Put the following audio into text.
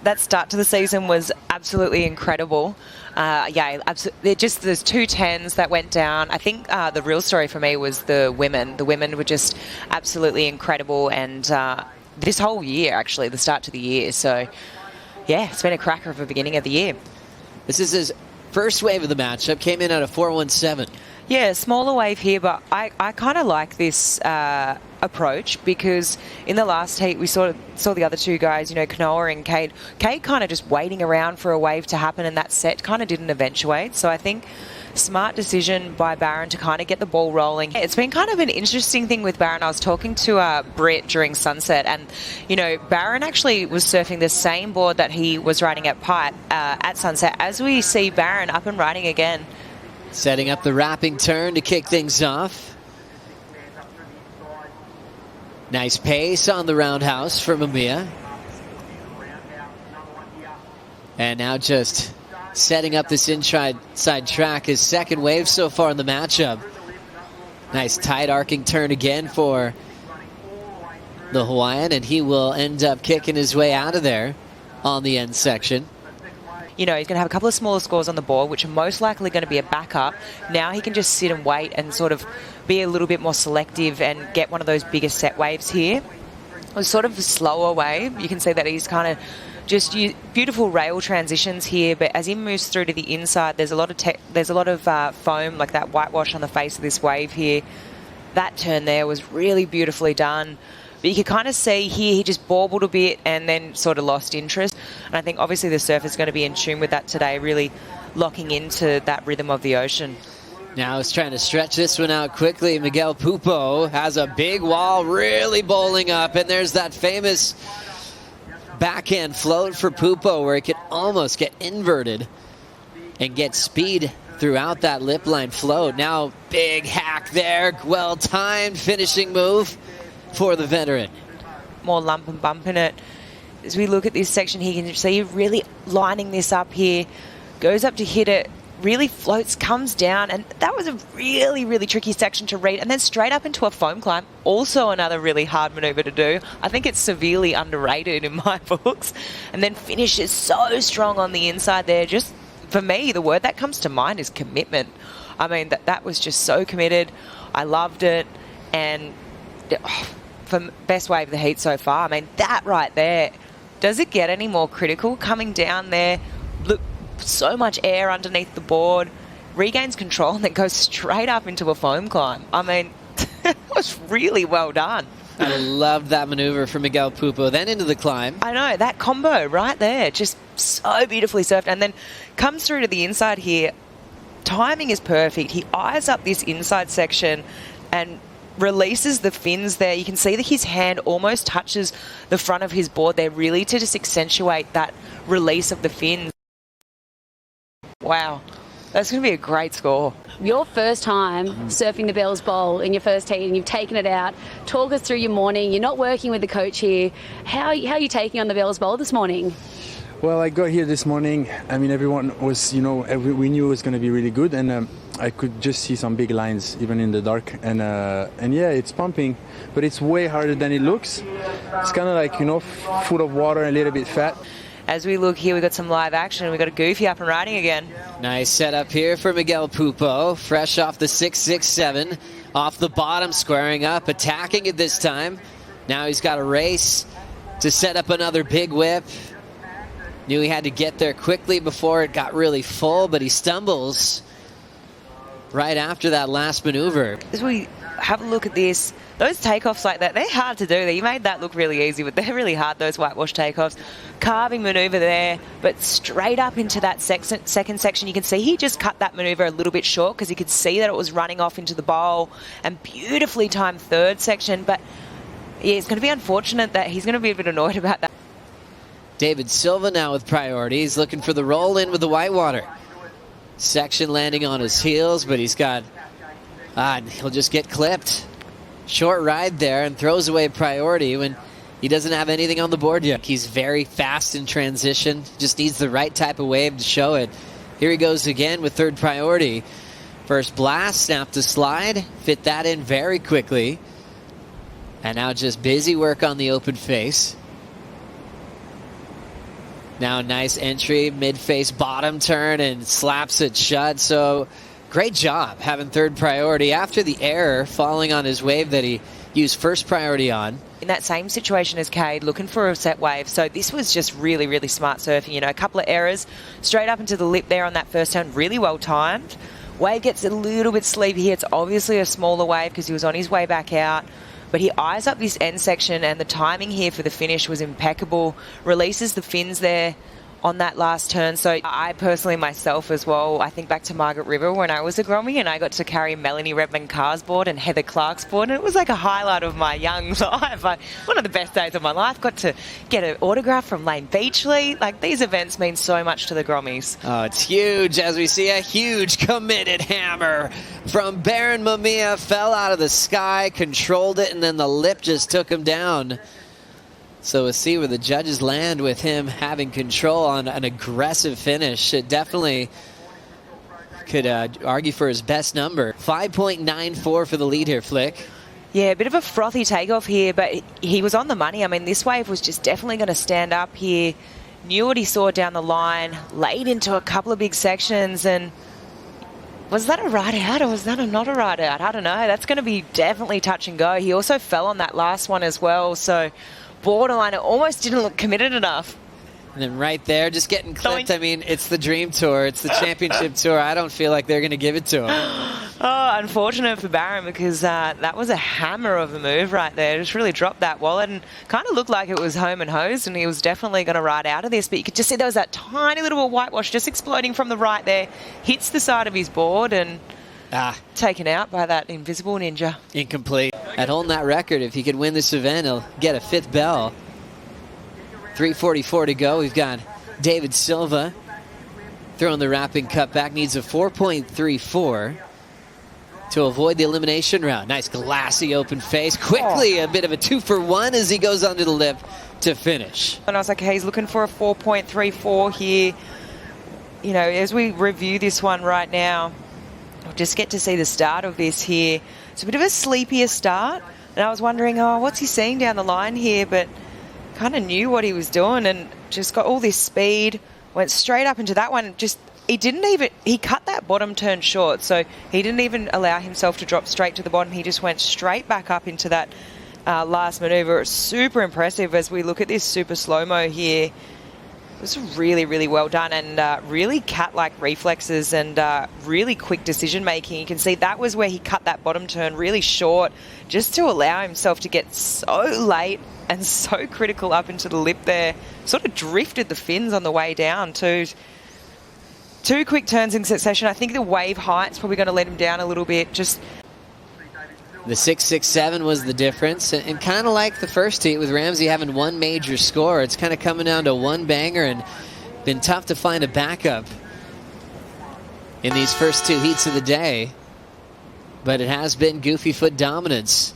that start to the season was absolutely incredible. Yeah, absolutely. Just those 2 10s that went down. I think the real story for me was the women. The women were just absolutely incredible, and this whole year, actually, the start to the year. So, yeah, it's been a cracker of a beginning of the year. This is his first wave of the matchup. Came in at a 4.17. Yeah, smaller wave here, but I kind of like this approach, because in the last heat we saw the other two guys, you know, Kanoa and Cade. Cade kind of just waiting around for a wave to happen, and that set kind of didn't eventuate. So I think smart decision by Barron to kind of get the ball rolling. It's been kind of an interesting thing with Barron. I was talking to Britt during sunset, and, you know, Barron actually was surfing the same board that he was riding at Pipe at sunset, as we see Barron up and riding again. Setting up the wrapping turn to kick things off. Nice pace on the roundhouse for Mamia. And now just setting up this inside track, his second wave so far in the matchup. Nice tight arcing turn again for the Hawaiian, and he will end up kicking his way out of there on the end section. You know, he's going to have a couple of smaller scores on the board, which are most likely going to be a backup. Now he can just sit and wait and sort of be a little bit more selective and get one of those bigger set waves here. It was sort of a slower wave. You can see that he's kind of just beautiful rail transitions here, but as he moves through to the inside, there's a lot of foam, like that whitewash on the face of this wave here. That turn there was really beautifully done. But you could kind of see here he just baubled a bit and then sort of lost interest. And I think obviously the surfer's going to be in tune with that today, really locking into that rhythm of the ocean. Now he's trying to stretch this one out quickly. Miguel Pupo has a big wall really bowling up, and there's that famous backhand float for Pupo where he could almost get inverted and get speed throughout that lip line float. Now big hack there, well-timed finishing move for the veteran. More lump and bump in it. As we look at this section here, you can see really lining this up here. Goes up to hit it, really floats, comes down, and that was a really, really tricky section to read. And then straight up into a foam climb, also another really hard maneuver to do. I think it's severely underrated in my books. And then finishes so strong on the inside there. Just, for me, the word that comes to mind is commitment. I mean, that was just so committed. I loved it. And for best wave of the heat so far, I mean, that right there, does it get any more critical? Coming down there, look, so much air underneath the board, regains control, and then goes straight up into a foam climb. I mean, it was really well done. I love that maneuver from Miguel Pupo. Then into the climb. I know, that combo right there, just so beautifully surfed. And then comes through to the inside here. Timing is perfect. He eyes up this inside section and releases the fins there. You can see that his hand almost touches the front of his board there, really to just accentuate that release of the fins. Wow, that's going to be a great score. Your first time surfing the Bells Bowl in your first heat, and you've taken it out. Talk us through your morning. You're not working with the coach here. How are you taking on the Bells Bowl this morning? Well, I got here this morning. I mean, everyone was, you know, we knew it was going to be really good, and I could just see some big lines even in the dark, and yeah, it's pumping, but it's way harder than it looks. It's kind of like, you know, full of water and a little bit fat. As we look here, we've got some live action. We've got a Goofy up and riding again. Nice setup here for Miguel Pupo. Fresh off the 6.67. Off the bottom, squaring up, attacking it this time. Now he's got a race to set up another big whip. Knew he had to get there quickly before it got really full, but he stumbles right after that last maneuver. As we have a look at this, those takeoffs like that, they're hard to do. You made that look really easy, but they're really hard, those whitewash takeoffs. Carving maneuver there, but straight up into that second section. You can see he just cut that maneuver a little bit short because he could see that it was running off into the bowl, and beautifully timed third section. But yeah, it's going to be unfortunate that he's going to be a bit annoyed about that. Deivid Silva now with priority. He's looking for the roll in with the whitewater. Section landing on his heels, but he's got, he'll just get clipped. Short ride there, and throws away priority when he doesn't have anything on the board yet. He's very fast in transition, just needs the right type of wave to show it. Here he goes again with third priority. First blast, snap to slide, fit that in very quickly. And now just busy work on the open face. Now nice entry, mid-face bottom turn, and slaps it shut. So great job having third priority after the error falling on his wave that he used first priority on. In that same situation as Cade, looking for a set wave. So this was just really, really smart surfing. You know, a couple of errors straight up into the lip there on that first turn, really well timed. Wave gets a little bit sleepy here. It's obviously a smaller wave because he was on his way back out. But he eyes up this end section, and the timing here for the finish was impeccable. Releases the fins there on that last turn. So I personally myself as well, I think back to Margaret River when I was a Grommy and I got to carry Melanie Redmond-Carr's board and Heather Clark's board, and it was like a highlight of my young life. One of the best days of my life. Got to get an autograph from Lane Beachley. Like, these events mean so much to the Grommies. Oh, it's huge as we see a huge committed hammer from Barron Mamiya. Fell out of the sky, controlled it, and then the lip just took him down. So we'll see where the judges land with him having control on an aggressive finish. It definitely could argue for his best number. 5.94 for the lead here, Flick. Yeah, a bit of a frothy takeoff here, but he was on the money. I mean, this wave was just definitely going to stand up here. Knew what he saw down the line, laid into a couple of big sections, and was that a ride out or was that not a ride out? I don't know. That's going to be definitely touch and go. He also fell on that last one as well, so borderline, it almost didn't look committed enough. And then right there, just getting clipped. I mean, it's the Dream Tour. It's the Championship Tour. I don't feel like they're going to give it to him. Oh, unfortunate for Barron, because that was a hammer of a move right there. Just really dropped that wallet and kind of looked like it was home and hosed, and he was definitely going to ride out of this. But you could just see there was that tiny little whitewash just exploding from the right there. Hits the side of his board and taken out by that invisible ninja. Incomplete. At holding that record, if he could win this event, he'll get a 5th bell. 3:44 to go. We've got Deivid Silva throwing the wrapping cut back. Needs a 4.34 to avoid the elimination round. Nice glassy open face. Quickly a bit of a 2-for-1 as he goes under the lip to finish. And I was like, hey, he's looking for a 4.34 here. You know, as we review this one right now, we'll just get to see the start of this here. It's a bit of a sleepier start, and I was wondering, oh, what's he seeing down the line here? But kind of knew what he was doing and just got all this speed, went straight up into that one. Just he cut that bottom turn short, so he didn't even allow himself to drop straight to the bottom. He just went straight back up into that last maneuver. It's super impressive as we look at this super slow-mo here. It was really, really well done, and really cat-like reflexes and really quick decision-making. You can see that was where he cut that bottom turn really short just to allow himself to get so late and so critical up into the lip there. Sort of drifted the fins on the way down too. 2 quick turns in succession. I think the wave height's probably going to let him down a little bit. Just the 6.67 was the difference, and kind of like the first heat with Ramsey having one major score, it's kind of coming down to one banger, and been tough to find a backup in these first 2 heats of the day, but it has been Goofy Foot dominance.